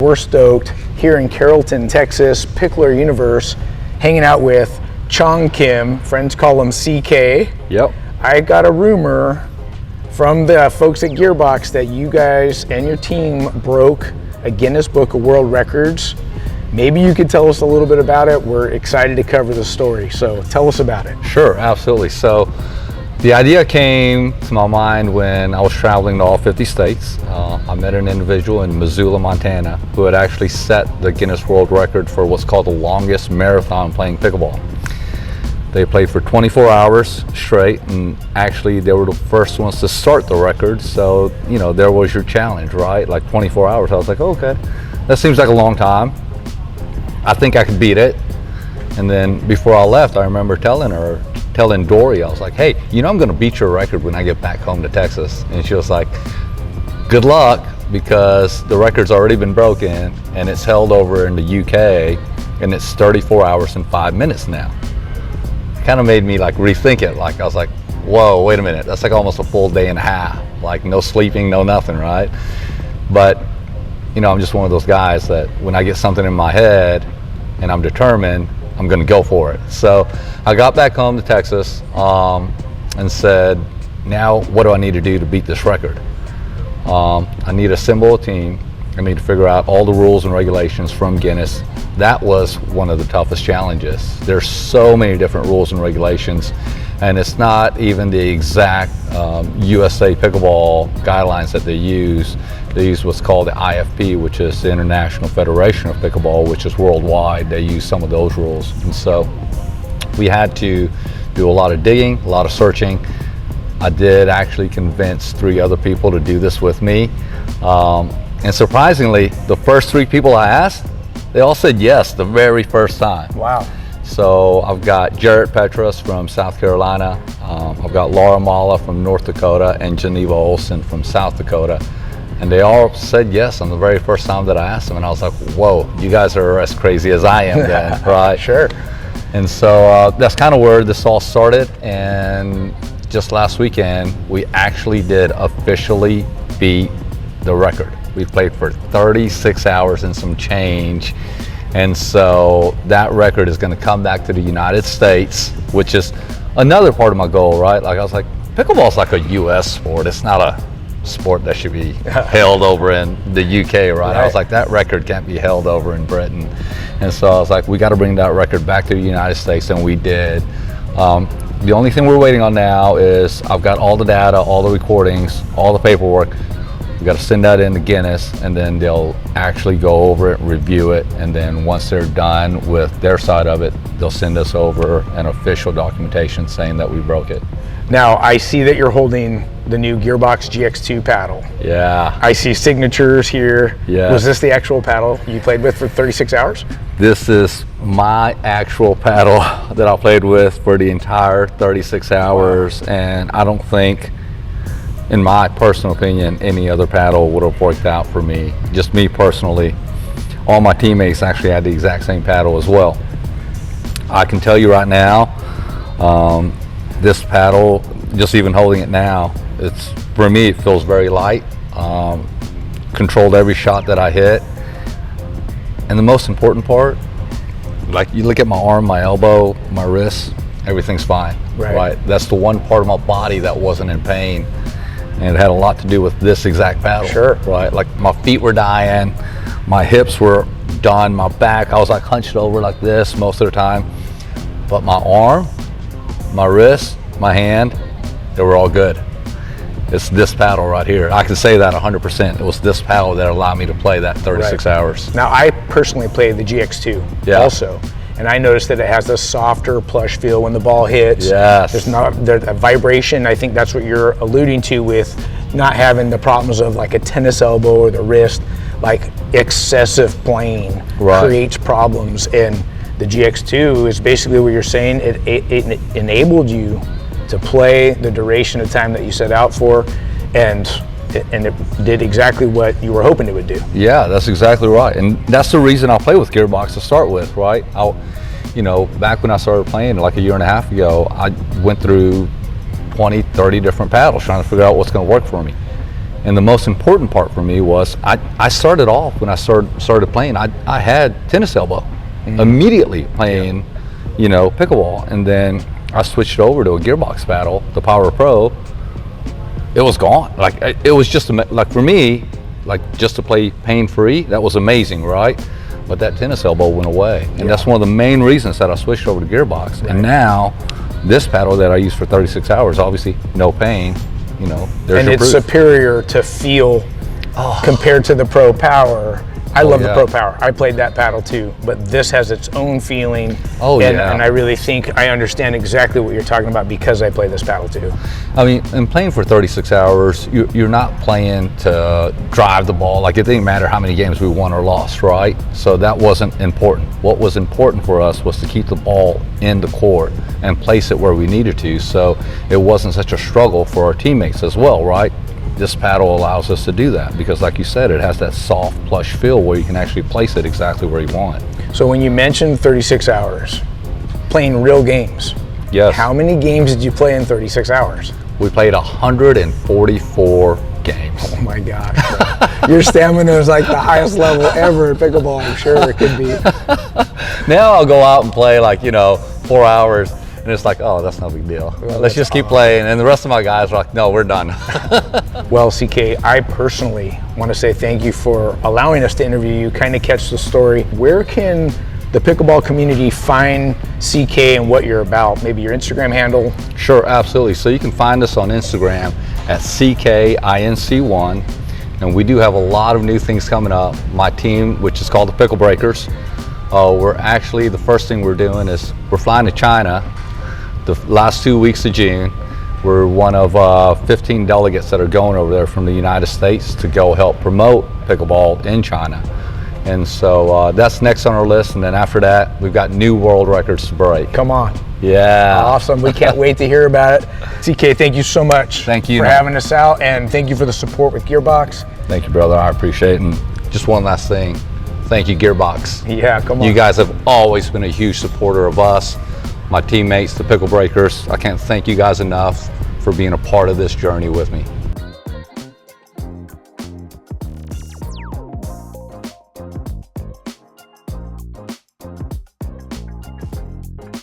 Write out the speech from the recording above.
We're stoked here in Carrollton, Texas, Pickler Universe, hanging out with Chong Kim. Friends call him CK. Yep. I got a rumor from the folks at Gearbox that you guys and your team broke a Guinness Book of World Records. Maybe you could tell us a little bit about it. We're excited to cover the story, so tell us about it. Sure, absolutely. So the idea came to my mind when I was traveling to all 50 states. I met an individual in Missoula, Montana, who had actually set the Guinness World Record for what's called the longest marathon playing pickleball. They played for 24 hours straight, and actually they were the first ones to start the record. So, you know, there was your challenge, right? Like 24 hours. I was like, okay, that seems like a long time. I think I could beat it. And then before I left, I remember telling Dory, I was like, hey, you know I'm gonna beat your record when I get back home to Texas. And she was like, good luck, because the record's already been broken and it's held over in the UK and it's 34 hours and 5 minutes now. It kind of made me like rethink it. Like I was like, whoa, wait a minute, that's like almost a full day and a half. Like no sleeping, no nothing, right? But you know, I'm just one of those guys that when I get something in my head and I'm determined, I'm gonna go for it. So I got back home to Texas and said, now what do I need to do to beat this record? I need to assemble a team. I need to figure out all the rules and regulations from Guinness. That was one of the toughest challenges. There's so many different rules and regulations, and it's not even the exact USA Pickleball guidelines that they use. They use what's called the IFP, which is the International Federation of Pickleball, which is worldwide. They use some of those rules. And so we had to do a lot of digging, a lot of searching. I did actually convince 3 other people to do this with me. And surprisingly, the first 3 people I asked, they all said yes the very first time. Wow. So I've got Jaret Petras from South Carolina. I've got Maala from North Dakota and Geneva Olson from South Dakota. And they all said yes on the very first time that I asked them. And I was like, whoa, you guys are as crazy as I am then, right? Sure. And so that's kind of where this all started. And just last weekend, we actually did officially beat the record. We played for 36 hours and some change. And so that record is going to come back to the United States, which is another part of my goal, right? Like I was like, pickleball's like a US sport. It's not a sport that should be held over in the UK, right? I was like, that record can't be held over in Britain. And so I was like, we got to bring that record back to the United States, and we did. The only thing we're waiting on now is I've got all the data, all the recordings, all the paperwork. We got to send that in to Guinness, and then they'll actually go over it, review it, and then once they're done with their side of it, they'll send us over an official documentation saying that we broke it. Now, I see that you're holding the new Gearbox GX2 paddle. Yeah. I see signatures here. Yeah. Was this the actual paddle you played with for 36 hours? This is my actual paddle that I played with for the entire 36 hours, and I don't think, in my personal opinion, any other paddle would have worked out for me. Just me personally. All my teammates actually had the exact same paddle as well. I can tell you right now, this paddle, just even holding it now, it's, for me, it feels very light. Controlled every shot that I hit. And the most important part, like you look at my arm, my elbow, my wrist, everything's fine, right? That's the one part of my body that wasn't in pain. And it had a lot to do with this exact paddle. Sure. Right, like my feet were dying, my hips were done, my back, I was like hunched over like this most of the time. But my arm, my wrist, my hand, they were all good. It's this paddle right here. I can say that 100%. It was this paddle that allowed me to play that 36 hours. Now, I personally played the GX2 also, and I noticed that it has this softer plush feel when the ball hits. Yes. There's not a vibration. I think that's what you're alluding to with not having the problems of like a tennis elbow or the wrist. Like excessive playing creates problems, and the GX2 is basically what you're saying. It enabled you to play the duration of time that you set out for, and it did exactly what you were hoping it would do. Yeah, that's exactly right, and that's the reason I play with Gearbox to start with, right? You know, back when I started playing like a year and a half ago, I went through 20, 30 different paddles trying to figure out what's going to work for me. And the most important part for me was I started off when I started playing. I had tennis elbow immediately playing, pickleball, and then I switched over to a Gearbox Paddle, the Power Pro. It was gone. Like it was just like for me, like just to play pain-free. That was amazing, right? But that tennis elbow went away, and that's one of the main reasons that I switched over to Gearbox. Right. And now, this paddle that I use for 36 hours, obviously no pain. There's and it's superior to feel compared to the Pro Power. I love the Pro Power. I played that paddle too, but this has its own feeling. And I really think I understand exactly what you're talking about because I play this paddle too. I mean, in playing for 36 hours, you're not playing to drive the ball. Like, it didn't matter how many games we won or lost, right? So that wasn't important. What was important for us was to keep the ball in the court and place it where we needed to, so it wasn't such a struggle for our teammates as well, right? This paddle allows us to do that because, like you said, it has that soft, plush feel where you can actually place it exactly where you want. So when you mentioned 36 hours, playing real games, yes. How many games did you play in 36 hours? We played 144 games. Oh my gosh. Your stamina is like the highest level ever in pickleball, I'm sure it could be. Now I'll go out and play 4 hours. And it's like, oh, that's no big deal. Well, let's just keep playing. And the rest of my guys are like, no, we're done. Well, CK, I personally want to say thank you for allowing us to interview you, kind of catch the story. Where can the pickleball community find CK and what you're about? Maybe your Instagram handle? Sure, absolutely. So you can find us on Instagram at CKINC1. And we do have a lot of new things coming up. My team, which is called the Pickle Breakers, we're actually, the first thing we're doing is we're flying to China the last 2 weeks of June. We're one of 15 delegates that are going over there from the United States to go help promote pickleball in China. And so that's next on our list. And then after that, we've got new world records to break. Come on. Yeah. Awesome. We can't wait to hear about it. CK, thank you so much. Thank you for having us out, and thank you for the support with Gearbox. Thank you, brother. I appreciate it. And just one last thing. Thank you, Gearbox. Yeah, come on. You guys have always been a huge supporter of us, my teammates, the Pickle Breakers. I can't thank you guys enough for being a part of this journey with me.